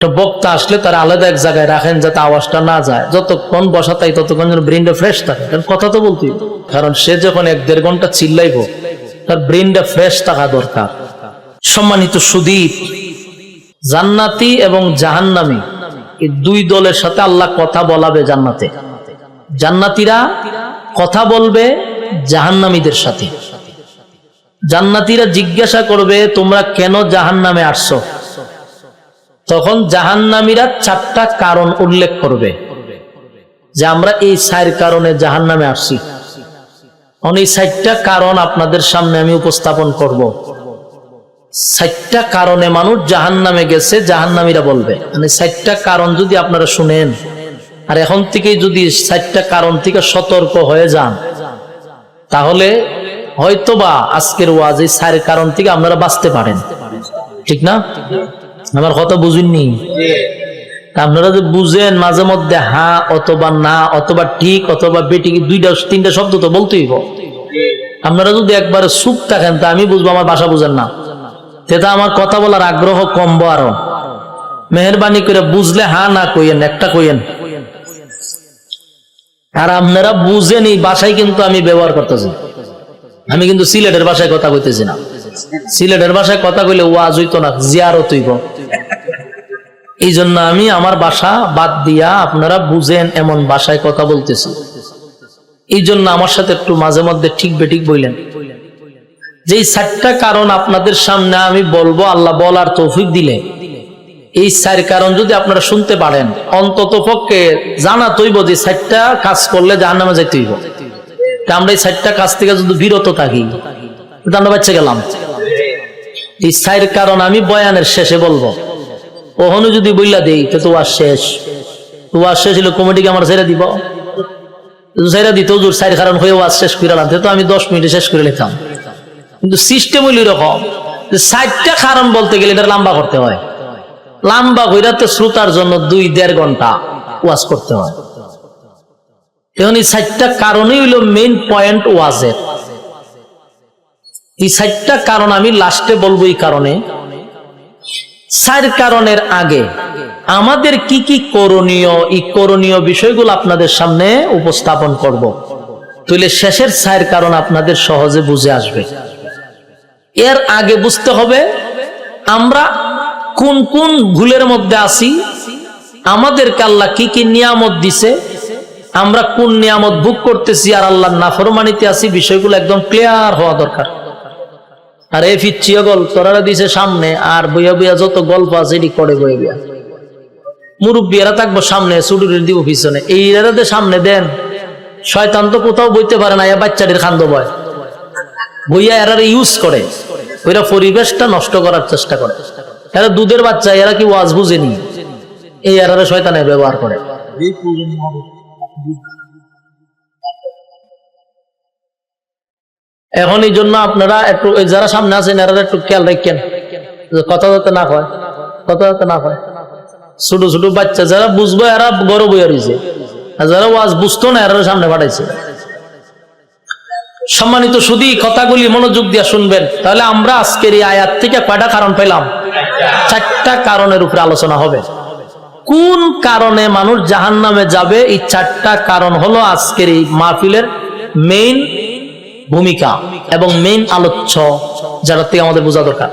তো বক্তা আসলে তারা আলাদা এক জায়গায় রাখেন যাতে আওয়াজটা না যায়, যতক্ষণ বসা তাই ততক্ষণ যেন ব্রেনটা ফ্রেশ থাকে। কারণ কথা তো বলতেই, কারণ সে যখন 1-1.5 ঘন্টা চিল্লাইব তার ব্রেনটা ফ্রেশ থাকা দরকার। সম্মানিত সুদীপ, জান্নাতি এবং জাহান্নামী এই দুই দলের সাথে আল্লাহ কথা বলাবে জান্নাতে। জান্নাতীরা কথা বলবে জাহান্নামীদের সাথে। জান্নাতীরা জিজ্ঞাসা করবে তোমরা কেন জাহান্নামে আসছো? তখন জাহান্নামীরা 4টা কারণ উল্লেখ করবে যে আমরা এই 4 কারণে জাহান্নামে আসছি। এই 4টা কারণ আপনাদের সামনে আমি উপস্থাপন করব। 4টা কারণে মানুষ জাহান্নামে গেছে, জাহান্নামীরা বলবে। মানে 4টা কারণ যদি আপনারা শুনেন আর এখন থেকেই যদি 4টা কারণ থেকে সতর্ক হয়ে যান, তাহলে হয়তোবা আজকের ওয়াজ এই 4 কারণ থেকে আপনারা বাঁচতে পারেন। ঠিক না? আমার কথা বুঝেননি? আপনারা যে বুঝেন মাঝে মধ্যে হ্যাঁ অথবা না অথবা ঠিক অথবা বেঠিক 2-3টা শব্দ তো বলতেই হবে। আপনারা যদি একবারে চুপ থাকেন তা আমি বুঝবো আমার ভাষা বুঝেন না, সেটা আমার কথা বলার আগ্রহ কমবো। আরো মেহরবানি করে বুঝলে হ্যাঁ না কইেন, একটা কইেন। আর আপনারা বুঝেন এই ভাষায় কিন্তু আমি ব্যবহার করতেছি, আমি কিন্তু সিলেটের ভাষায় কথা কইতেছি না। সিলেটের ভাষায় কথা কইলে ওয়াজ হইতো না, জিয়ারত হইব। এই জন্য আমি আমার ভাষা বাদ দিয়া আপনারা বুঝেন এমন ভাষায় কথা বলতেছি। এই জন্য আমার সাথে একটু মাঝে মধ্যে ঠিক বেঠিক বললেন। যে 4টা কারণ আপনাদের সামনে আমি বলবো, আল্লাহ বলার তৌফিক দিলে এই 4 কারণ যদি আপনারা শুনতে পারেন, অন্তত পক্ষে জানা তৈব যে 4টা কাজ করলে জাহান্নামে যেতে হইব। আমরা এই 4টা কাজ থেকে যদি বিরত থাকি আমরা বাচ্চা গেলাম। এই 4 কারণ আমি বয়ানের শেষে বলবো। ওখানে যদি বইলা দেই তো ওয়াজ শেষ, তো ওয়াজ শেষ হলে কমিটিকে আমার ছেড়ে দিব, ছেড়ে দিত 4 কারণ হয়ে ওয়াজ শেষ করে আনতে তো আমি 10 মিনিটে শেষ করে নিতাম। কিন্তু সিস্টেম হইল এরকম যে 4টা কারণ বলতে গেলে এটা লম্বা করতে হয়। লম্বা কইরাতে শ্রোতার জন্য 2-1.5 ঘন্টা ওয়াজ করতে হয়। এখন এই 4টা কারণই হইল মেইন পয়েন্ট ওয়াজের। এই 4টা কারণ আমি লাস্টে বলবো। এই কারণে 4 কারণের আগে আমাদের কি কি করণীয়, এই করণীয় বিষয়গুলো আপনাদের সামনে উপস্থাপন করব। তাহলে শেষের 4 কারণ আপনাদের সহজে বুঝে আসবে। এর আগে বুঝতে হবে আমরা কোন কোন ভুলের মধ্যে আছি, আমাদেরকে আল্লাহ কি কি নিয়ামত দিছে, আমরা কোন নিয়ামত ভোগ করতেছি আর আল্লাহর নাফরমানিতে আছি, বিষয়গুলো একদম ক্লিয়ার হওয়া দরকার। আর এই ফিচ্ছিয়া গল্প তোরা দিছে সামনে, আর বইয়া বইয়া যত গল্প আছে এটি করে বইয়া বইয়া মুরব্বীরা থাকবো সামনে, ছুটুরির দিব পিছনে। এই এরাদের সামনে দেন, শয়তান তো কোথাও বইতে পারে না, বাচ্চাটির খান্দ বয় বইয়া এরা ইউজ করে, ওইরা পরিবেশটা নষ্ট করার চেষ্টা করে। এরা দুধের বাচ্চা, এরা কি ওয়াজ বুঝেনি, এই এরা শয়তানের ব্যবহার করে। এখন এই জন্য আপনারা একটু যারা সামনে আছেন এরা একটু খেয়াল রাখেন, কথা যাতে না হয়, কথা যাতে না হয়। ছোট ছোট বাচ্চা যারা বুঝবো এরা বড় বইয়া রয়েছে, আর যারা ওয়াজ বুঝতো না এরা সামনে পাঠাইছে। সম্মানিত শুধু কথাগুলি মনোযোগ দিয়ে শুনবেন, তাহলে আমরা আজকের এই আয়াত থেকে কয়টা কারণ পেলাম? 4টা কারণের উপরে আলোচনা হবে। কোন কারণে মানুষ জাহান্নামে যাবে, এই 4টা কারণ হলো আজকের এই মাহফিলের মেইন ভূমিকা এবং মেইন আলোচ্য, যারা থেকে আমাদের বোঝা দরকার।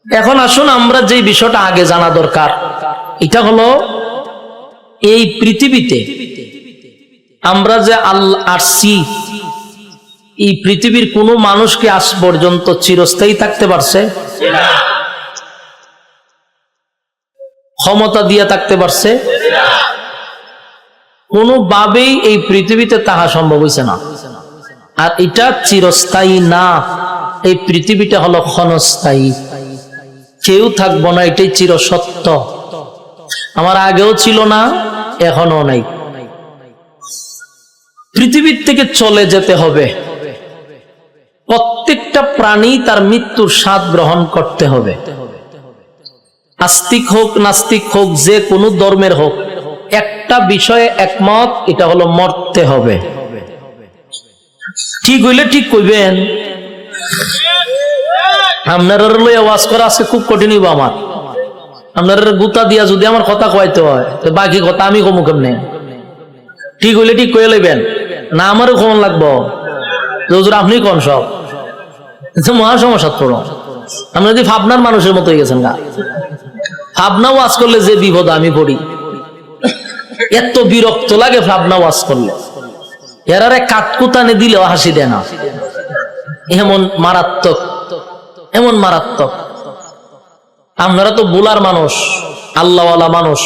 এখন আসুন আমরা যে বিষয়টা আগে জানা দরকার, এটা হলো এই পৃথিবীতে আমরা যে আল্লাহ আসছি, এই পৃথিবীর কোন মানুষকে আজ পর্যন্ত চিরস্থায়ী থাকতে পারছে? ক্ষমতা দিয়ে থাকতে পারছে? কোনোভাবেই এই পৃথিবীতে তাহা সম্ভব হয়েছে না। আর এটা চিরস্থায়ী না, এই পৃথিবীটা হলো ক্ষণস্থায়ী, কেউ থাকবো না, এটাই চিরসত্য। আমার আগেও ছিল না, এখনো নাই। পৃথিবীর থেকে চলে যেতে হবে। প্রত্যেকটা প্রাণী তার মৃত্যুর স্বাদ গ্রহণ করতে হবে। আস্তিক হোক নাস্তিক হোক, যে কোনো ধর্মের হোক, একটা বিষয়ে একমত, এটা হলো মরতে হবে। ঠিক হইলে ঠিক কইবেন। আপনার লইয়া ওয়াজ করা আজকে খুব কঠিন হইব আমার, আপনার গুতা দিয়া যদি আমার কথা কইতে হয় তো বাকি কথা আমি কমু কেমনে? ঠিক হইলে ঠিক কয়ে লইবেন, না আমারও কমন লাগবো হুজুর আপনি কোন সব মহা সমস্যা পড়ো। আপনি যদি ভাবনার মানুষের মতো হয়ে গেছেন গা, ভাবনা ওয়াজ করলে যে বিপদ আমি পড়ি, এত বিরক্ত লাগে ভাবনা ওয়াজ করলে। এরারে কাঠকুতানে দিলেও হাসি দেয় না, এমন মারাত্মক, এমন মারাত্মক। আপনারা তো বুলার মানুষ, আল্লাহওয়ালা মানুষ,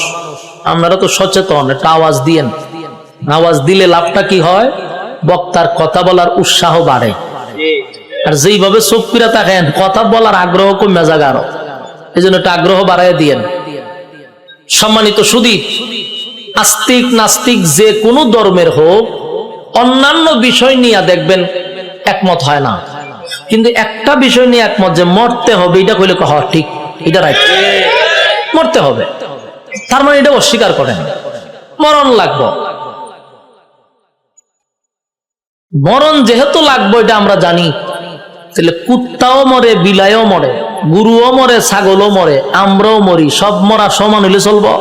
আপনারা তো সচেতন, একটা আওয়াজ দিয়েন। আওয়াজ দিলে লাভটা কি হয়? বক্তার কথা বলার উৎসাহ বাড়ে, আর যেইভাবে চোখ ফিরা থাকেন কথা বলার আগ্রহ কমে যাবে আরো, এই জন্য একটা আগ্রহ বাড়াই দিয়েন। সম্মানিত সুধী, আস্তিক নাস্তিক যে কোনো ধর্মের হোক, অন্যান্য বিষয় নিয়ে দেখবেন একমত হয় না, কিন্তু একটা বিষয় নিয়ে একমত, যে মরতে হবে, এটা কইলে কহ ঠিক, এটা রাইট, মরতে হবে। তার মানে এটা অস্বীকার করেন, মরণ লাগবো। মরণ যেহেতু লাগবো এটা আমরা জানি, তাহলে কুত্তাও মরে, বিলাইও মরে, গরুও মরে, ছাগলও মরে, আমরাও মরি, সব মরা সমান হইলে চলবো?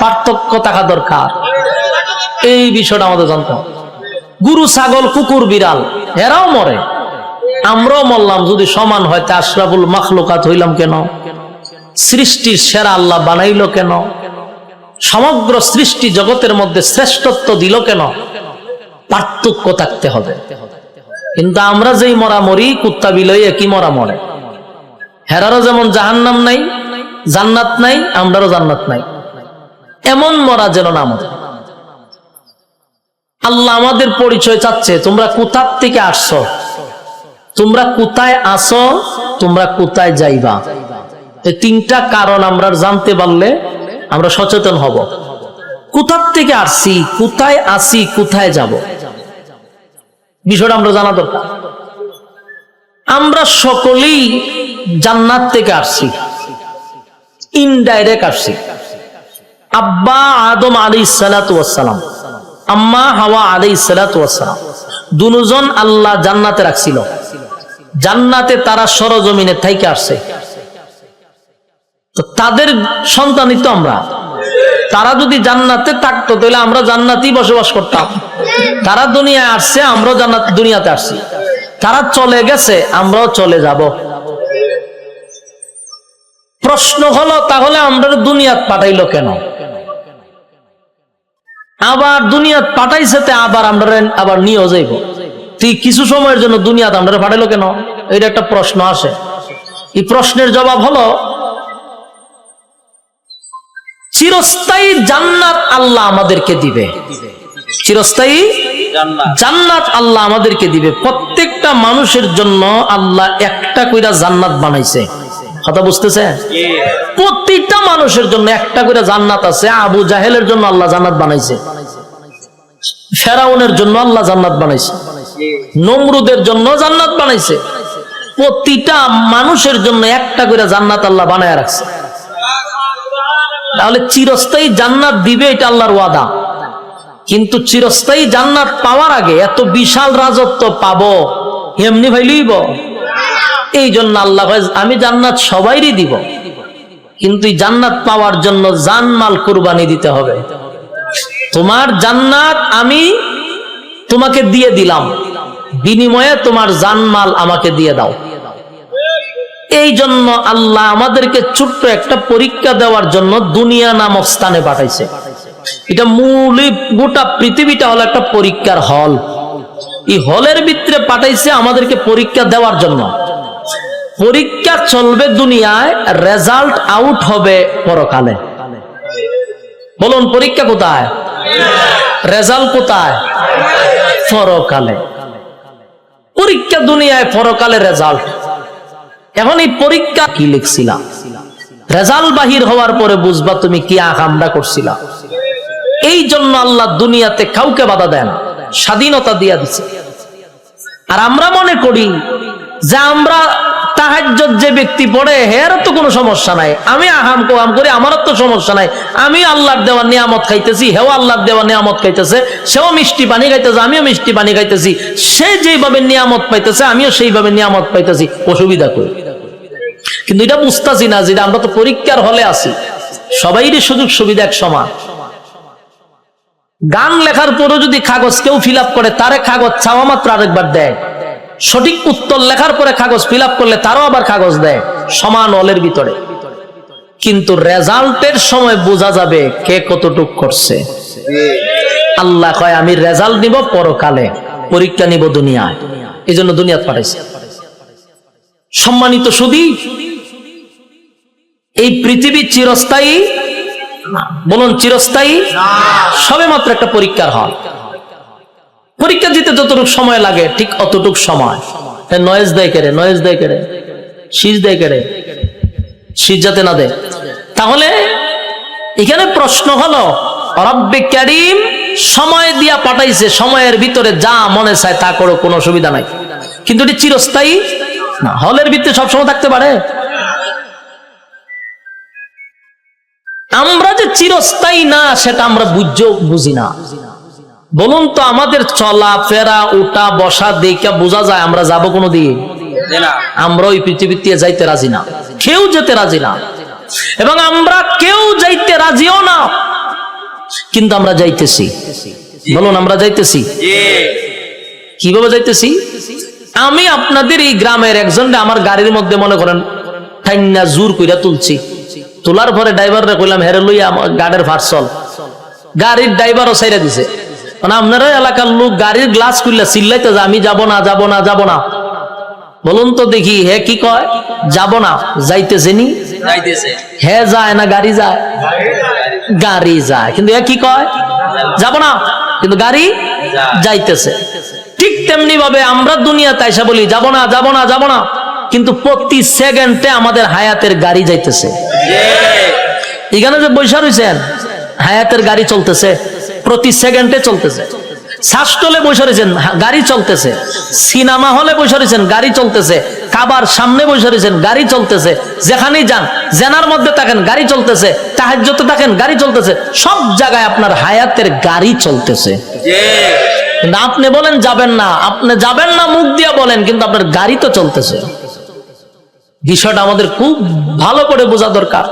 পার্থক্য থাকা দরকার, এই বিষয়টা আমাদের জানতে হবে। গরু, ছাগল, কুকুর, বিড়াল এরাও মরে, আমরাও মরলাম, যদি সমান হয় তা আশরাফুল মাখলুকাত হইলাম কেন? সৃষ্টির সেরা আল্লাহ বানাইলো কেন? সমগ্র সৃষ্টি জগতের মধ্যে শ্রেষ্ঠত্ব দিল কেন? পার্থক্য থাকতে হবে। কিন্তু আমরা যেই মরা মরি, কুত্তা বিলই একই মরা মরে। হেরারও যেমন জাহান্নাম নাই, জান্নাত নাই, আমরারও জান্নাত নাই, এমন মরা যেন না মরে। আল্লাহ আমাদের পরিচয় চাচ্ছে, তোমরা কোথা থেকে আসছো, তোমরা কোথায় আসো, তোমরা কোথায় যাইবা। এই তিনটা কারণ আমরা জানতে পারলে আমরা সচেতন হব। কোথা থেকে আসছি, কোথায় আসি, কোথায় যাব, বিষয়টা আমরা জানা দরকার। আমরা সকলেই জান্নাত থেকে আসছি, ইনডাইরেক্ট আসছি। আব্বা আদম আলাইহিস সালাতু ওয়াস সালাম, আম্মা হাওয়া আলাইহিস সালাতু ওয়াস সালাম, দুজন আল্লাহ জান্নাতে রাখছিল। জান্নাতে তারা সরজমিনে থাইকে আসছে, তো তাদের সন্তানই তো আমরা। তারা যদি জান্নাতে থাকতো তাহলে আমরা জান্নাতেই বসবাস করতাম। তারা দুনিয়ায় আসছে, আমরাও জান্নাত দুনিয়াতে আসছি। তারা চলে গেছে, আমরাও চলে যাব। প্রশ্ন হলো, তাহলে আমরা দুনিয়াত পাঠাইলো কেন? আবার দুনিয়াত পাঠাইছে, আবার আমরা আবার নিয়েও যাইব। তুই কিছু সময়ের জন্য দুনিয়াতে আমরা পাঠাইলো কেন? এটা একটা প্রশ্ন আসে। এই প্রশ্নের জবাব হলো, চিরস্থায়ী জান্নাত আল্লাহ আমাদেরকে দিবে। চিরস্থায়ী জান্নাত আল্লাহ আমাদেরকে দিবে। প্রত্যেকটা মানুষের জন্য আল্লাহ একটা কইরা জান্নাত বানাইছে। কথা বুঝতেছে? প্রতিটা মানুষের জন্য একটা কইরা জান্নাত আছে। আবু জাহেলের জন্য আল্লাহ জান্নাত বানাইছে, ফেরাউনের জন্য আল্লাহ জান্নাত বানাইছে, নমরুদের জন্য জান্নাত বানাইছে। প্রতিটা মানুষের জন্য একটা কইরা জান্নাত আল্লাহ বানায় রাখছে। তাহলে চিরস্থায়ী জান্নাত দিবে, এটা আল্লাহর ওয়াদা। কিন্তু চিরস্থায়ী জান্নাত পাওয়ার আগে এত বিশাল রাজত্ব পাবো এমনি ভাই লইব? এই জন্য আল্লাহ আমি জান্নাত সবাইরই দিব, কিন্তু জান্নাত পাওয়ার জন্য জানমাল কুরবানি দিতে হবে। তোমার জান্নাত আমি তোমাকে দিয়ে দিলাম, বিনিময়ে তোমার জানমাল আমাকে দিয়ে দাও। এই জন্য আল্লাহ আমাদেরকে ছোট্ট একটা পরীক্ষা দেওয়ার জন্য দুনিয়া নামক স্থানে পাঠাইছে। এটা মূলই গোটা পৃথিবীটা হলো একটা পরীক্ষার হল। এই হলের ভিতরে পাঠাইছে আমাদেরকে পরীক্ষা দেওয়ার জন্য। পরীক্ষা চলবে দুনিয়ায়, রেজাল্ট আউট হবে পরকালে। বলুন পরীক্ষা কোথায়, রেজাল্ট কোথায়? পরকালে। পরীক্ষা দুনিয়ায়, পরকালে রেজাল্ট। এখন এই পরীক্ষা কি লিখছিলাম, রেজাল্ট বাহির হওয়ার পরে বুঝবা তুমি কি আকামরা করছিলা। এই জন্য আল্লাহ দুনিয়াতে কাউকে বাধা দেয় না, স্বাধীনতা দিয়া দিচ্ছে। আর আমরা মনে করি যে আমরা তাহাজ্জুদ যে ব্যক্তি পড়ে এর তো কোনো সমস্যা নাই, আমি আহাম কোয়াম করি, আমারও তো সমস্যা নাই, আমি আল্লাহর দেওয়া নিয়ামত খাইতেছি, হেও আল্লাহর দেওয়া নিয়ামত খাইতেছে, সেও মিষ্টি পানি খাইতেছে, আমিও মিষ্টি পানি খাইতেছি, সে যেভাবে নিয়ামত পাইতেছে আমিও সেইভাবে নিয়ামত পাইতেছি, অসুবিধা করি। কিন্তু এটা বুঝতেছি না যেটা আমরা তো পরীক্ষার হলে আছি, সবাইরই সুযোগ সুবিধা এক সমান। গান লেখার পরও যদি কাগজ কেউ ফিল আপ করে, তারে কাগজ চাওয়া মাত্র আরেকবার দেয়। সঠিক উত্তর লেখার পরে কাগজ ফিল আপ করলে তারও আবার কাগজ দেয়, সমান হলের ভিতরে। কিন্তু রেজাল্টের সময় বোঝা যাবে কে কতটুক করছে। আল্লাহ কয় আমি রেজাল্ট নিব পরকালে, পরীক্ষা নিব দুনিয়ায়। এই জন্য দুনিয়াতে পাঠাইছে। সম্মানিত সুধী, এই পৃথিবী চিরস্থায়ী না। বলুন চিরস্থায়ী সবে মাত্র একটা পরীক্ষার হল। পরীক্ষা দিতে যতটুকু সময় লাগে ঠিক অতটুক সময়। নয়েজ দেয় কেড়ে, নয়েজ দেয় কেড়ে, শীষ দেয় কেড়ে, শীষ যাতে না দেয়। তাহলে এখানে প্রশ্ন হলো, রব্বে কারীম সময় দিয়া পাঠাইছে, সময়ের ভিতরে যা মনে চায় তা করো, কোনো অসুবিধা নাই। কিন্তু এটি চিরস্থায়ী না। হলের ভিতরে সবসময় থাকতে পারে? আমরা যে চিরস্থায়ী না সেটা আমরা বুঝি না। বলুন তো, আমাদের চলা ফেরা উঠা বসা দেখে বোঝা যায় আমরা যাবো কোনো দিন? আমরা ওই পৃথিবীতে যাইতে রাজি না, কেউ যেতে রাজি না, এবং আমরা কেউ যাইতে রাজিও না। কিন্তু আমরা যাইতেছি। বলুন আমরা যাইতেছি। কিভাবে যাইতেছি? আমি আপনাদের এই গ্রামের একজনকে আমার গাড়ির মধ্যে মনে করেন ঠাইনা জোর কইরা তুলছি। তোলার পরে ড্রাইভাররা কইলাম হেরে লইয়া গাড়ির ফারসল, গাড়ির ড্রাইভারও ছাইরা দিছে। মানে আপনারা এলাকার লোক গাড়ির গ্লাস খুললে চিল্লাইতে যায় আমি যাব না, যাব না, যাব না। বলুন তো দেখি হে কি কয়? যাব না। যাইতেছে নি? হে যায় না গাড়ি যায়? গাড়ি যায়। কিন্তু হে কি কয়? যাব না, কিন্তু গাড়ি যাইতেছে। ঠিক তেমনি ভাবে আমরা দুনিয়াতে আইসা বলি যাব না, যাব না, যাব না, কিন্তু প্রতি সেকেন্ডে আমাদের হায়াতের গাড়ি যাইতেছে। এখানে যে বৈশা রয়েছেন, হায়াতের গাড়ি চলতেছে, প্রতি সেকেন্ডে চলতেছে। শ্বাসটলে বসে রয়েছেন, গাড়ি চলতেছে। সিনেমা হলে বসে রয়েছেন, গাড়ি চলতেছে। কাবার সামনে বসে রয়েছেন, গাড়ি চলতেছে। যেখানেই যান, জেনার মধ্যে থাকেন, গাড়ি চলতেছে। তাহাজ্জুদে থাকেন, গাড়ি চলতেছে। সব জায়গায় আপনার হায়াতের গাড়ি চলতেছে। কিন্তু আপনি বলেন যাবেন না, আপনি যাবেন না মুখ দিয়ে বলেন, কিন্তু আপনার গাড়ি তো চলতেছে। বিষয়টা আমাদের খুব ভালো করে বোঝা দরকার।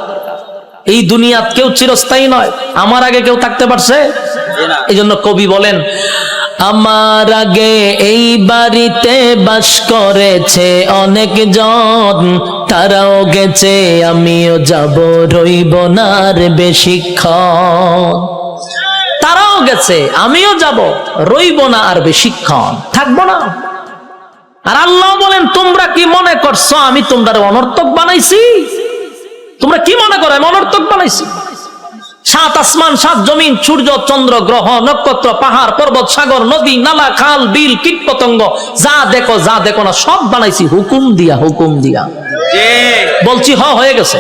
এই দুনিয়াত কেউ চিরস্থায়ী নয়। আমার আগে কেউ থাকতে পারছে? এই জন্য কবি বলেন, আমার আগে এই বাড়িতে বাস করেছে অনেক জন, তারাও গেছে আমিও যাব, রইব না আর বেশিক্ষণ। তারাও গেছে আমিও যাব, রইব না আর বেশিক্ষণ, থাকবো না। আর আল্লাহ বলেন, তোমরা কি মনে করছো আমি তোমরা অনর্থক বানাইছি? তোমরা কি মনে করো আমি অনর্থক বানাইছি? সাত আসমান, সাত জমিন, সূর্য, চন্দ্র, গ্রহ, নক্ষত্র, পাহাড়, পর্বত, সাগর, নদী, নালা, খাল, বিল, কীট পতঙ্গ, যা দেখো যা দেখো না সব বানাইছি হুকুম দিয়া, হুকুম দিয়া। বলছি হয়ে গেছে।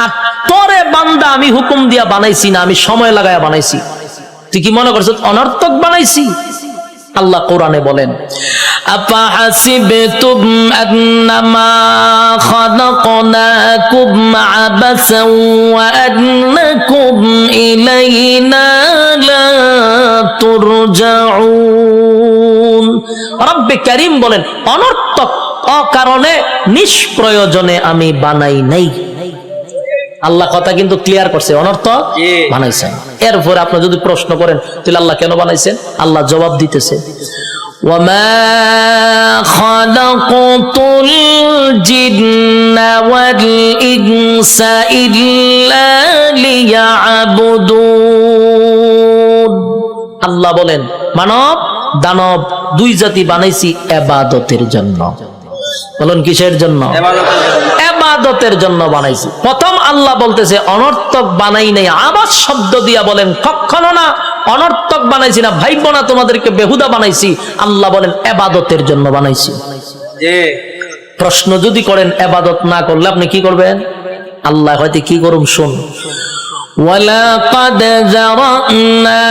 আর তোরে বান্দা আমি হুকুম দিয়া বানাইছি না, আমি সময় লাগায়া বানাইছি। তুই কি মনে করছিস অনর্থক বানাইছি? আল্লাহ কোরআনে বলেন, আফাহাসিবতুম আন্নামা খালাকনাকুম আবাসান ওয়া আন্নাকুম ইলাইনা লা তুরজাউন। রব্বে কারীম বলেন, অনর্থক অকারণে নিষ্প্রয়োজনে আমি বানাই নাই। আল্লাহ কথা কিন্তু ক্লিয়ার করছে, অনর্থক বানাইছেন। এরপর আপনি যদি প্রশ্ন করেন তাহলে আল্লাহ কেন বানাইছেন, আল্লাহ জবাব দিতেছে, ওয়ামা খালাকতুল জিন্না ওয়াল ইনসা ইল্লা লিয়াবুদুন। আল্লাহ বলেন, মানব দানব দুই জাতি বানাইছি ইবাদতের জন্য। বলুন কিসের জন্য? ইবাদতের জন্য বানাইছি। প্রথম আল্লাহ বলতেছে অনর্থক বানাই নাই, আবার শব্দ দিয়া বলেন কখনো না, অনর্থক বানাইছি না, ভাইবো না তোমাদেরকে বেহুদা বানাইছি। আল্লাহ বলেন ইবাদতের জন্য বানাইছি। প্রশ্ন যদি করেন ইবাদত না করলে আপনি কি করবেন? আল্লাহ হয়তো কি করুন শুন, ওয়ালাকাদ যারানা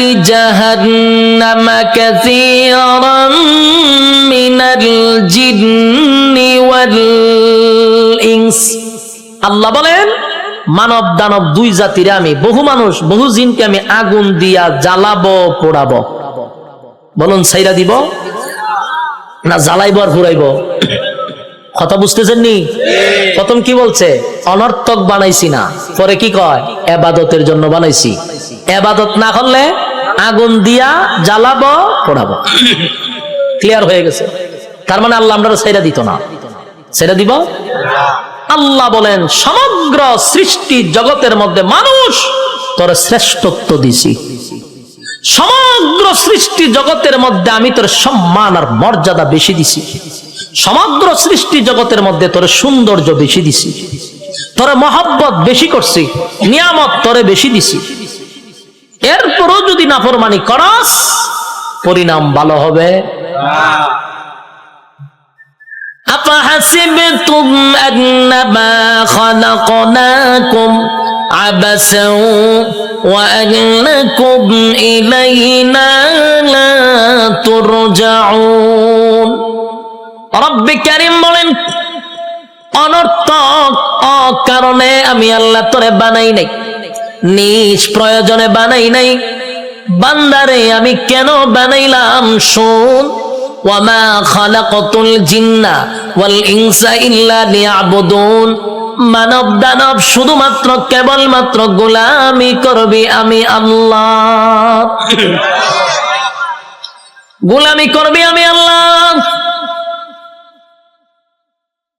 লিজাহান্নামা কাসীরাম মিনাল জিন্নি ওয়াল ইনস। আল্লাহ বলেন মানব দানব দুই জাতিরে আমি, বহু মানুষ বহু জিনকে আমি আগুন দিয়া জ্বালাবো পোড়াবো। বলুন ছাইরা দিব না জ্বালাইব আর পুরাইব? কথা বুঝতেছেন নি? প্রথম কি বলছে? অনর্থক বানাইছি না। পরে কি কয়? ইবাদতের জন্য বানাইছি। ইবাদত না করলে আগুন দিয়া জ্বালাবো, পোড়াবো। ক্লিয়ার হয়ে গেছে? তার মানে আল্লাহ আমরা ছেড়ে দিত না। ছেড়ে দিব? আল্লাহ বলেন সমগ্র সৃষ্টি জগতের মধ্যে মানুষ তোর শ্রেষ্ঠত্ব দিছি। সমগ্র সৃষ্টি জগতের মধ্যে আমি তোর সম্মান আর মর্যাদা বেশি দিছি। সমগ্র সৃষ্টি জগতের মধ্যে তোর সৌন্দর্য বেশি দিছি, তোর মহব্বত বেশি করছি, নিয়ামত তোরে বেশি দিছি। এরপরও যদি নাফরমানি করস পরিণাম ভালো হবে। আফাহাসিবতুম আন্নামা খালাকনাকুম আবাসা ওয়া আন্নাকুম ইলাইনা লা তুরজাউন। রব্বে কারীম বলেন অনর্থক অকারণে আমি আল্লাহ তোরে বানাই নাই, নিজ প্রয়োজনে বানাই নাই। বান্দারে আমি কেন বানাইলাম শোন। ওয়ামা খালাকতুল জিন্না ওয়াল ইনসা ইল্লা লিয়াবুদুন। মানব দানব শুধুমাত্র কেবলমাত্র গোলামি করবি আমি আল্লাহ, গোলামি করবি আমি আল্লাহ।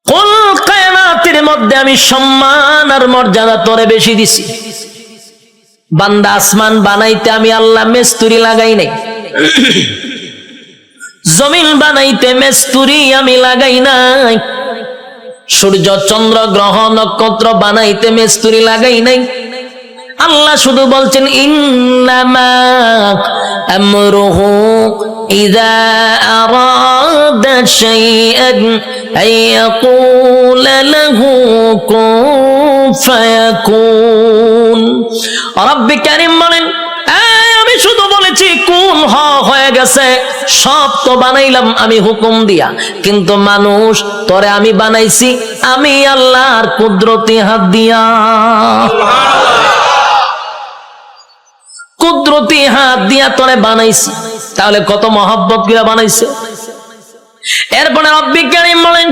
কুল কিয়ামতের মধ্যে আমি সম্মান আর মর্যাদা তোরে বেশি দিছি। বান্দা আসমান বানাইতে আমি আল্লাহ মিস্ত্রি লাগাই নাই, জমিন বানাইতে মিস্ত্রি আমি লাগাই নাই, সূর্য চন্দ্র গ্রহ নক্ষত্র বানাইতে মিস্ত্রি লাগাই নাই। আল্লাহ শুধু বলছেন ইন্নামা আমরুহু ইযা আরাদা শাইআন আইয়াকুলা লাহু কুন ফায়াকুন। রব্বে কারীম বলেন আমি শুধু বলেছি কোন হয়ে গেছে, সব তো বানাইলাম আমি হুকুম দিয়া। কিন্তু মানুষ তোরে আমি বানাইছি আমি আল্লাহর কুদরতি হাত দিয়া, কুদরতি হাত দিয়া তোরে বানাইছি। তাহলে কত মহব্বত দিয়া বানাইছে। এরপরে রব্বে কারীম বলেন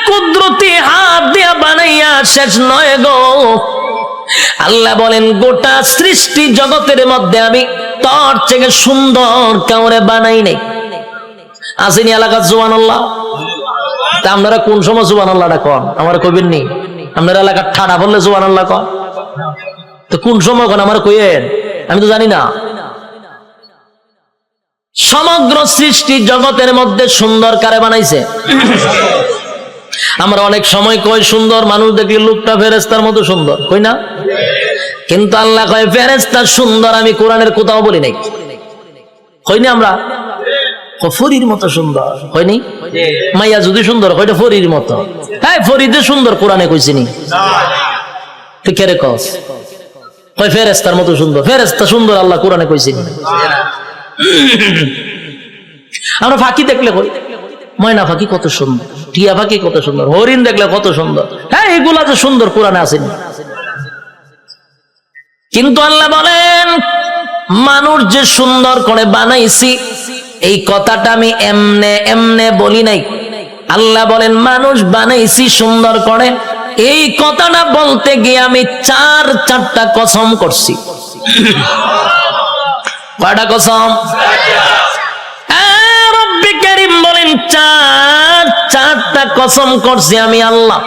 কুদরতি হাত দিয়া বানাইয়া শেষ নয় গো। আল্লাহ বলেন গোটা সৃষ্টি জগতের মধ্যে আমি তোর থেকে সুন্দর কাউরে বানাই নাই। আসেনি এলাকার সুবহানাল্লাহ? তা আপনারা কোন সময় সুবহানাল্লাহটা কন? আমার কইবেন নি? আপনারা এলাকার ঠাড়া বললে সুবহানাল্লাহ কন, তো কোন সময় কন আমার কইয়েন? আমি তো জানি না। সমগ্র সৃষ্টি জগতের মধ্যে সুন্দর কারে বানাইছে? আমরা অনেক সময় কই সুন্দর, মানুষ দেখলে লোকটা ফেরেশতার মতো সুন্দর, কই না? কিন্তু আল্লাহ কয় ফেরেশতা সুন্দর আমি কোরআনের কোথাও বলি নাই। কইনি আমরা ফরির মতো সুন্দর, কইনি? মাইয়া যদি সুন্দর কয়টা ফরির মতো, হ্যাঁ ফরিদে সুন্দর কোরআনে কইছিনি? তুই কে রে কস? কয় ফেরেশতার মতো সুন্দর, ফেরেশতা সুন্দর আল্লাহ কোরআনে কইছিনি? আমরা ফাঁকি দেখলে কই ময়না পাখি কত সুন্দর, টিয়া পাখি কত সুন্দর, হরিণ দেখলে কত সুন্দর, হ্যাঁ এগুলা তো সুন্দর কোরআনে আসেনি। কিন্তু আল্লাহ বলেন মানুষ যে সুন্দর করে বানাইছি এই কথাটা আমি এমনে এমনে বলি নাই। আল্লাহ বলেন মানুষ বানাইছি সুন্দর করে, এই কথাটা বলতে গিয়ে আমি চারটা কসম করছি। কয়টা কসম? রব্বে কারীম বলেন চারটা কসম করছি আমি আল্লাহ।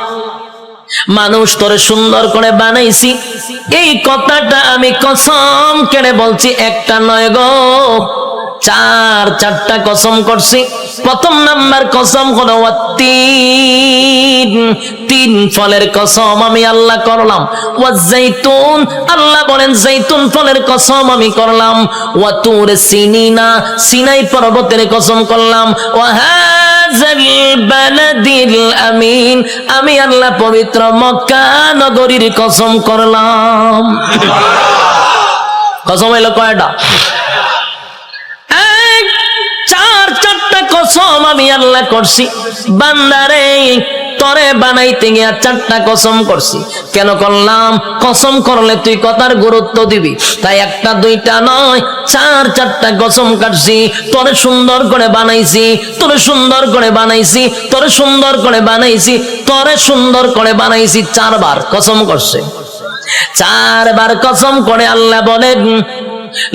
মানুষ তোরে সুন্দর করে বানাইছি এই কথাটা আমি কসম কেড়ে বলছি, একটা নয় গো, চারটা কসম করছি। প্রথম নাম্বার কসম হলো তিন ফলের কসম আমি আল্লাহ করলাম। ওয়াজাইতুন, আল্লাহ বলেন জাইতুন ফলের কসম আমি করলাম। ওয়া তুর সিনিনা, সিনাই পর্বতের কসম করলাম। ওয়া হাযাল বালাদিল আমিন, আমি আল্লাহ পবিত্র মক্কা নগরীর কসম করলাম। কসম হলো কয়টা? চারটা কসম আমি আল্লাহ করছি। বান্দারে তরে বানাইতে গিয়া 4টা কসম করছি। কেন করলাম? কসম করলে তুই কথার গুরুত্ব দিবি, তাই 1টা 2টা নয় 4টা কসম কাটছি। তোরে সুন্দর করে বানাইছি, তোরে সুন্দর করে বানাইছি, তোরে সুন্দর করে বানাইছি, তোরে সুন্দর করে বানাইছি। 4 বার কসম করছে। 4 বার কসম করে আল্লাহ বলেন,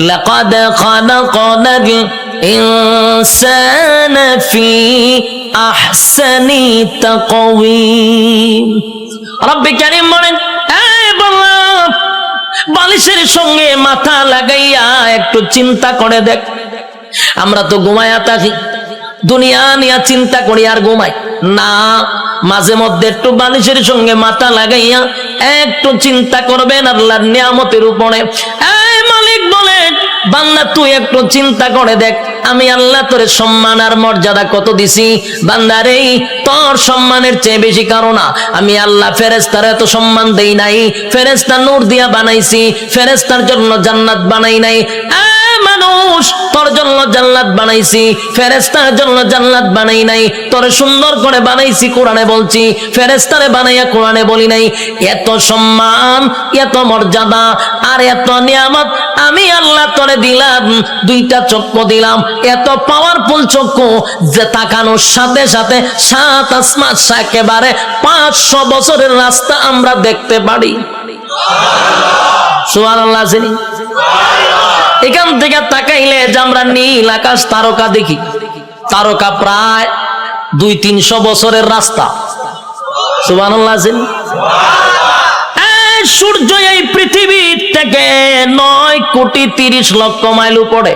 লাকাদ খালাকনাল ইনসানা ফি আহসানি তাকওয়িম। রব্বি কারীম বলেন, এই বান্দা, বালিশের সঙ্গে মাথা লাগাইয়া একটু চিন্তা করে দেখ। আমরা তো ঘুমায়া থাকি, দুনিয়া নিয়ে চিন্তা করি আর ঘুমাই না। মাঝে মধ্যে একটু বালিশের সঙ্গে মাথা লাগাইয়া একটু চিন্তা করবেন আল্লাহর নিয়ামতের উপরে। এই মালিক বলেন, বান্দা তুই একটু চিন্তা করে দেখ, আমি আল্লাহ তোর সম্মান আর মর্যাদা কত দিছি। বান্দারে, তোর সম্মানের চেয়ে বেশি কারণ না, আমি আল্লাহ ফেরেশতার এত সম্মান দেই নাই। ফেরেশতা নূর দিয়া বানাইছি, ফেরেশতার জন্য জান্নাত বানাই নাই। মানুষ, তোর জন্য জান্নাত বানাইছি, ফেরেশতার জন্য জান্নাত বানাই নাই। তোরে সুন্দর করে বানাইছি, কোরআনে বলছি, ফেরেশতারে বানাইয়া কোরআনে বলি নাই। এত সম্মান, এত মর্যাদা আর এত নিয়ামত আমি আল্লাহ তোরে দিলাম। 2টা চক্ষু দিলাম, এত পাওয়ারফুল চক্ষু যে তাকানোর সাথে সাথে 7 আসমান, একেবারে 500 বছরের রাস্তা আমরা দেখতে পারি। সুবহানাল্লাহ। এখান থেকে তাকাইলে যে আমরা নীল আকাশ, তারকা দেখি, তারকা প্রায় 200-300 বছরের রাস্তা। সুবহানাল্লাহ। সূর্য এই পৃথিবীর থেকে 9,30,00,000 মাইল উপরে,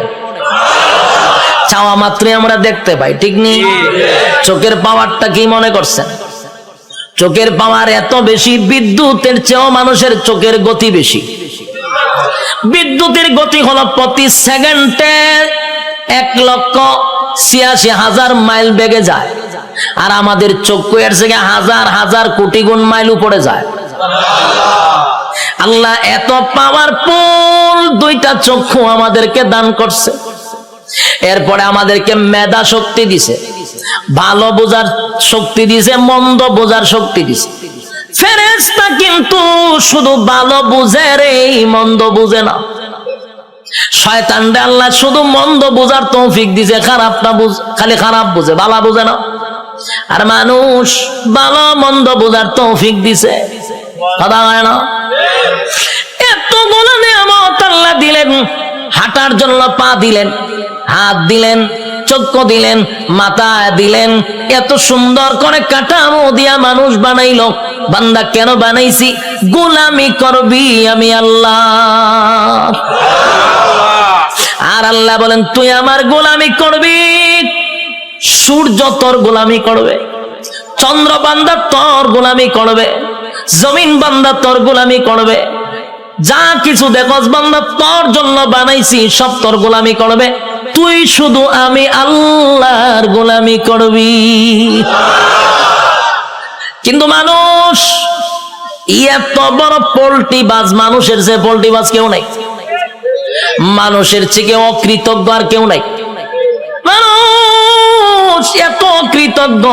চাওয়া মাত্রই আমরা দেখতে পাই, ঠিক নেই? চোখের পাওয়ারটা কি মনে করছেন? চোখের পাওয়ার এত বেশি, বিদ্যুতের চেয়েও মানুষের চোখের গতি বেশি। বিদ্যুতের গতি হলো প্রতি সেকেন্ডে 1,86,000 মাইল বেগে যায়, আর আমাদের চক্ষু এর থেকে হাজার হাজার কোটি গুণ মাইল উপরে যায়। আল্লাহ এত পাওয়ারফুল 2টা চক্ষু আমাদেরকে দান করছে। এরপরে আমাদেরকে মেধা শক্তি দিছে, ভালো বোঝার শক্তি দিছে, মন্দ বোঝার শক্তি দিছে। ফেরেশতা কিন্তু শুধু ভালো বুঝে রে, মন্দ বুঝে না। শয়তানরে আল্লাহ শুধু মন্দ বুঝার তৌফিক দিছে, খারাপটা খালি খারাপ বুঝে, ভালো বুঝে না। আর মানুষ ভালো মন্দ বুঝার তৌফিক দিছে, কথা হয় না? এতগুলো নিয়ামত আল্লাহ দিলেন, হাঁটার জন্য পা দিলেন, হাত দিলেন, চক্ষু দিলেন, মাথা দিলেন, এত সুন্দর করে কাঠামো দিয়া মানুষ বানাইলো। বান্দা কেন বানাইছি? গোলামি করবি আমি আল্লাহ। আর আল্লাহ বলেন, তুই আমার গোলামি করবি। সূর্য তোর গোলামি করবে, চন্দ্র বান্দা তোর গোলামি করবে, জমিন বান্দা তোর গোলামি করবে, যা কিছু দেখস বান্দা তোর জন্য বানাইছি সব তোর গোলামি করবে। তুই শুধু আমি আল্লাহর গোলামি করবি। কিন্তু মানুষ এত বড় পোল্ট্রি বাজ, মানুষের যে পোল্ট্রি বাজ কেউ নাই, মানুষের থেকে অকৃতজ্ঞ আর কেউ নাই। মানুষ এত কৃতজ্ঞ,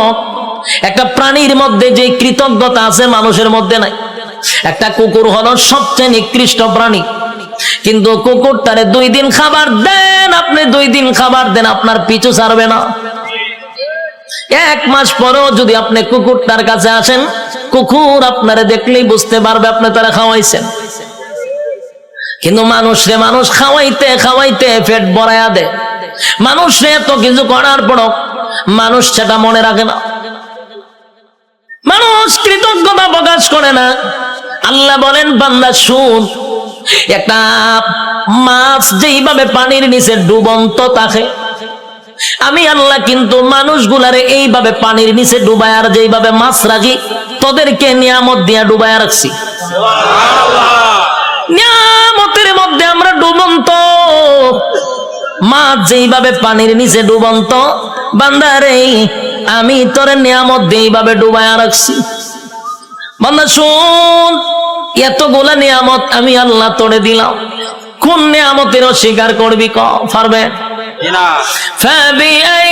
একটা প্রাণীর মধ্যে যে কৃতজ্ঞতা আছে মানুষের মধ্যে নাই। একটা কুকুর হলো সবচেয়ে নিকৃষ্ট প্রাণী, কিন্তু কুকুরটারে 2 দিন খাবার দেন, আপনি 2 দিন খাবার দেন, আপনার পিছু ছাড়বে না। 1 মাস পরেও যদি আপনি কুকুরটার কাছে আসেন, কুকুর আপনারে দেখলেই বুঝতে পারবে আপনি তারা খাওয়াইছেন। কিন্তু মানুষরে মানুষ খাওয়াইতে খাওয়াইতে পেট ভরায়া দেয়। মানুষরে এত কিছু করার পরও মানুষ সেটা মনে রাখে না, মানুষ কৃতজ্ঞতা প্রকাশ করে না। আল্লাহ বলেন, বান্দা শুন, একটা মাছ যেইভাবে পানির নিচে ডুবন্ত থাকে, আমি আল্লাহ কিন্তু মানুষগুলারে এইভাবে পানির নিচে ডুবায় আর যেইভাবে মাছ রাখি, তোদেরকে নিয়ামত দিয়া ডুবায় রাখছি। নিয়ামতের মধ্যে আমরা ডুবন্ত, মাছ যেইভাবে পানির নিচে ডুবন্ত, বান্দারে আমি তোর নিয়ামত দিয়ে এইভাবে ডুবায় রাখছি। বান্দা শুন, এতগুলা নিয়ামত আমি আল্লাহ তোরে দিলাম, কোন নিয়ামতের অস্বীকার করবি? পারবে না। ফাবিআই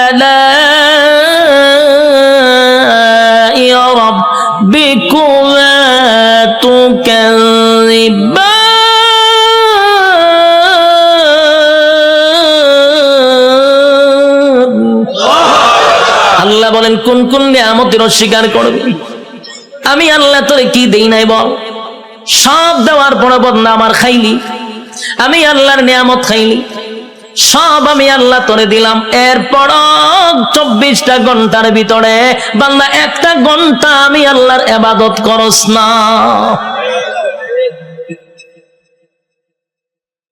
আলা ربكما تكذبان আল্লাহ বলেন কোন কোন নিয়ামতের অস্বীকার করবি? আমি আল্লাহ তোরে কি দেই নাই বল? সব দেওয়ার পরে বদনা আমার খাইলি, আমি আল্লাহর নিয়ামত খাইলি, সব আমি আল্লাহ তোরে দিলাম। এরপর 24টা ঘন্টার ভিতরে বান্দা 1টা ঘন্টা আমি আল্লাহর ইবাদত করস না।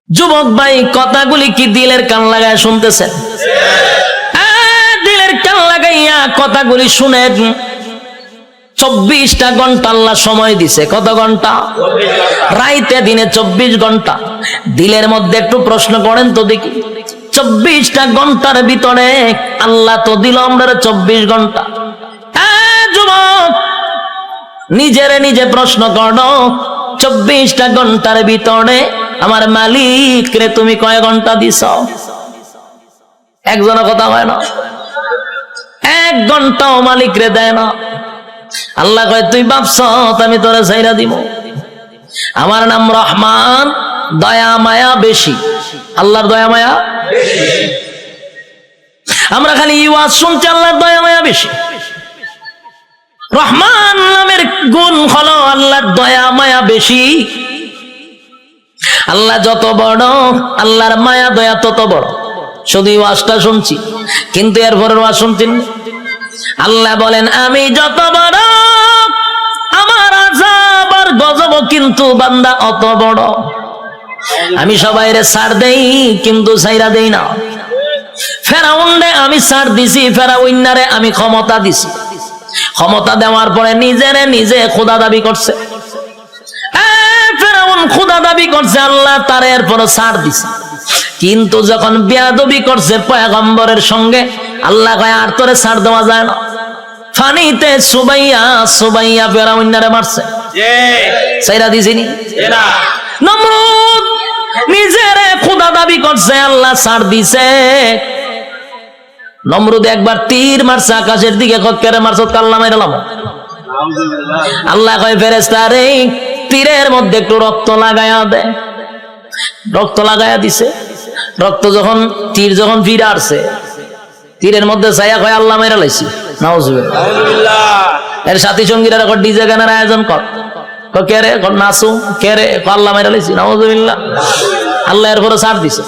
যুবক ভাই, কথাগুলি কি দিলের কান লাগায় শুনতেছেন? দিলের কান লাগাইয়া কথাগুলি শুনেন। 24টা ঘন্টা আল্লাহ সময় দিছে। কত ঘন্টা? রাইতে দিনে 24 ঘন্টা। দিলের মধ্যে একটু প্রশ্ন করেন তো দেখি, 24টা ঘন্টার ভিতরে আল্লাহ তো দিল আমরা 24 ঘন্টা। যুবক, নিজেরে নিজে প্রশ্ন করো, 24টা ঘন্টার ভিতরে আমার মালিক রে তুমি কয় ঘন্টা দিছ? একজনের কথা হয় না, 1 ঘন্টাও মালিক রে দেয় না। আল্লাহ কয় তুই ভাবছ আমি তোরে ছাইরা দিব? আমার নাম রহমান, দয়া মায়া বেশি। আল্লাহর দয়া মায়া বেশি। আমরা খালি ওয়াজ শুনছি আল্লাহর দয়া মায়া বেশি। রহমান নামের গুণ হলো আল্লাহর দয়া মায়া বেশি। আল্লাহ যত বড়, আল্লাহর মায়া দয়া তত বড়। শুধু ওয়াজটা শুনছি, কিন্তু এরপরের ওয়াজ শুনছেন। আল্লাহ বলেন আমি যত বড়, আমার আযাব আর গজব কিন্তু বান্দা অত বড়। আমি সবাইরে ছাড় দেই, কিন্তু ছাইরা দেই না। ফেরাউনরে আমি ছাড় দিছি, ফেরাউন্নারে আমি ক্ষমতা দিছি। ক্ষমতা দেওয়ার পরে নিজেরে নিজে খোদা দাবি করছে। ফেরাউন খোদা দাবি করছে, আল্লাহ তার এরপর ছাড় দিছে। কিন্তু যখন বেয়াদবি করছে পয়গম্বরের সঙ্গে, আল্লাহ কয় আর তোরে ছাড় দেওয়া যায় না। ফানিতে সুবাইয়া সুবাইয়া ফেরাউন্নারে মারছে, ছাইরা দিছিনি? নমরুদ নিজেরে খোদা দাবি করছে, আল্লাহ ছাড় দিছে। নমরুদ একবার তীর মারছে আকাশের দিকে, কেরে মারছ? কাল্লা মাইরালাম। আল্লাহ কয় ফেরেশতা রে, তীরের মধ্যে একটু রক্ত লাগায়া দে। রক্ত লাগায়া দিছে। রক্ত যখন তীর যখন ফিরে আসছে, তীরের মধ্যে ছায়া কয় আল্লাহ মাইরা লাইছি। নাউজুবিল্লাহ। এর সাথী সঙ্গীরা ডিজে গানের আয়োজন কর, কে রে? নাচু। কে রে? আল্লাহ মাইরা লাইছি। নাউজুবিল্লাহ। আল্লাহ এর পরে ছাড় দিছে।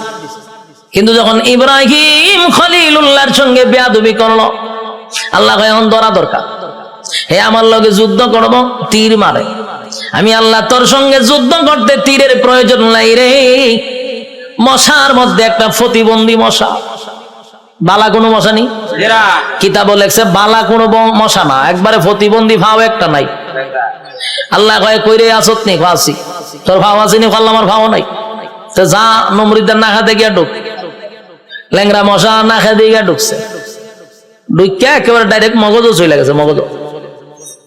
কিন্তু যখন ইব্রাহিম খলিলুল্লাহর সঙ্গে বেয়াদবি করলো, আল্লাহ কয় এখন ধরা দরকার। হে আমার লগে যুদ্ধ করব, তীর মারে। আমি আল্লাহ তোর সঙ্গে যুদ্ধ করতে তীরের প্রয়োজন নাই রে। মশার মধ্যে একটা প্রতিবন্ধী মশা, বালা কোনো মশা নেই। কিতাব লেখছে বালা কোনো মশা না, একবারে প্রতিবন্ধী ভাও একটা নাই। আল্লাহ কয় কইরে আসত নি? ফাঁসি। তোর ভাও আসেনি? ফাল্লা আমার ভাও নাই। তো যা নমরুদের না খাতে গিয়া ঢুক। ল্যাংরা মশা না খেতে গিয়া ঢুকছে। ঢুকিয়া একেবারে ডাইরেক্ট মগজও চলে গেছে।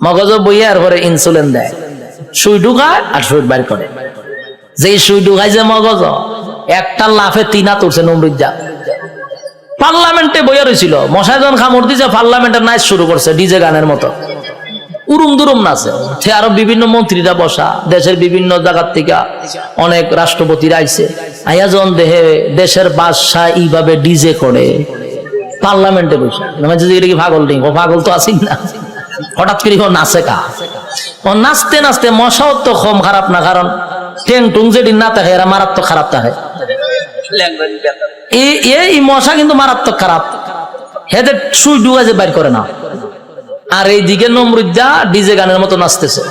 মগজ বইয়া এরপরে ইনসুলিন দেয়, সুই ঢুকায় আর সুই বাইর করে। যে সুই ঢুকায় যে মগজ, একটা লাফে 3 হাত উঠছে নমরুদ। যা পার্লামেন্টে বইয়া রয়েছিল, মশাই যখন কামড় দিছে পার্লামেন্টের নাচ শুরু করছে ডিজে গানের মতো, উরুম দুরুম নাচে। সে আরো বিভিন্ন মন্ত্রীরা বসা, দেশের বিভিন্ন জায়গার থেকে অনেক রাষ্ট্রপতিরা আইছে। আইয়া যখন দেহে দেশের বাদশাহ এইভাবে ডিজে করে পার্লামেন্টে বসে, এটা কি পাগল নেই? ও পাগল তো আসিন না। হঠাৎ করে নাচে কা, ও নাচতে নাচতে মশাও তো কম খারাপ না, কারণ টেং টুং যেদিন না থাকে এরা মারাত্মক খারাপ থাকে। এই মশা কিন্তু মারাত্মক খারাপ, হেদের সুই ডুগা যে বাইর করে না। আর এইদিকে নমরুদ্দা ডিজে গানের মতো নাচতেছে,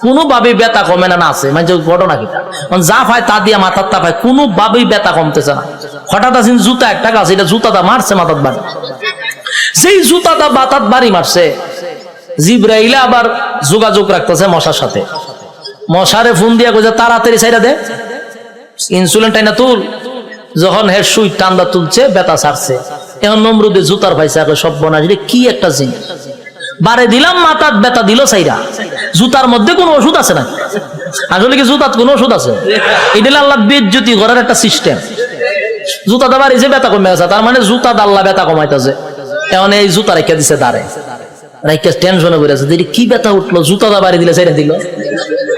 কোনোভাবেই ব্যথা কমে না। নাচে মানে ঘটনা কিটা, যা পায় তা দিয়ে মাথার তা পায়, কোনোভাবেই ব্যথা কমতেছে না। হঠাৎ আসেন জুতা একটা গাছ, এটা জুতাটা মারছে মাথার বাড়ি। সেই জুতাটা মাথার বাড়ি মারছে, জিব্রাইল আবার যোগাযোগ রাখতেছে মশার সাথে। মশারে ফোন দিয়া কইছে তাড়াতাড়ি ছাইরা দে, ইনসুলিন টাইনা তুল। যখন হের সুই টান্দা তুলছে, ব্যথা ছাড়ছে। এখন নমরুদে জুতার পাইছে, সব বনা কি একটা জিনিস বারে দিলাম, মাথার ব্যথা দিল সাইরা। জুতার মধ্যে কোনো ওষুধ আছে না? আসলে কি জুতার কোনো ওষুধ আছে? এটা আল্লাহ বেজ্জতি করার একটা সিস্টেম। জুতাটা বাড়িছে, ব্যথা কমে গেছে, তার মানে জুতা আল্লাহ ব্যথা কমাইতেছে। এখন এই জুতা রেখে দিছে দাঁড়ে। রাইকা টেনশনে পড়ে আছে, কি ব্যথা উঠলো, জুতাটা বাড়ি দিলে ছেড়ে দিল।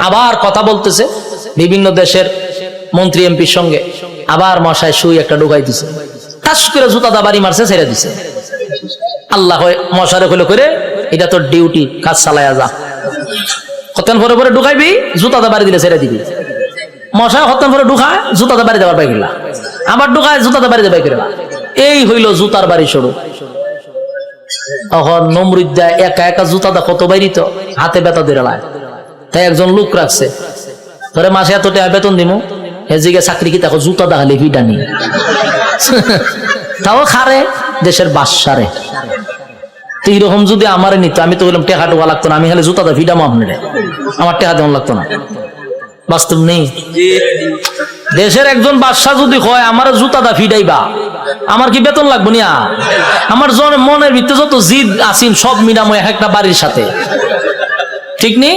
আবার কথা বলতেছে বিভিন্ন দেশের মন্ত্রী এমপির সঙ্গে, আবার মশায় সুই একটা ঢুকাই দিছে, টাস করে জুতাটা বাড়ি মারছে, ছেড়ে দিছে। আল্লাহ মশারে হলো করে, এটা তোর ডিউটি, কাজ চালায়া যা। হতেন পরে পরে ঢুকাইবি, জুতাটা বাড়ি দিলে ছেড়ে দিবি। মশায় হতেন পরে ঢুকায়, জুতাটা বাড়ি দেওয়ার পাই গেলা, আবার ঢুকায়, জুতাটা বাড়ি দেবাই গেলা। এই হইল জুতার বাড়ি শুরু। তখন নমরুদ্দা একা একা জুতাটা কত বাইরিত, হাতে ব্যথা দিয়ে লায়। তাই একজন লোক রাখছে, ধরে মাসে এত টাকা বেতন দিমু, এদিকে চাকরি কি দেখো জুতা দেখালে ভিডা নি তাও খারে দেশের বাসারে। তো এইরকম যদি আমারে নিত, আমি তো বললাম টেকা টোকা লাগতো না, আমি খালি জুতাটা ভিডামো আপনার, আমার টেকা দেওয়া লাগতো না। বাস্তব নেই। দেশের একজন বাদশা যদি হয় আমার জুতাটা ফিডাইবা, আমার কি বেতন লাগবো না? আমার মনের ভিতরে যত জিদ আসিন সব মিলামো এক একটা বাড়ির সাথে, ঠিক নেই?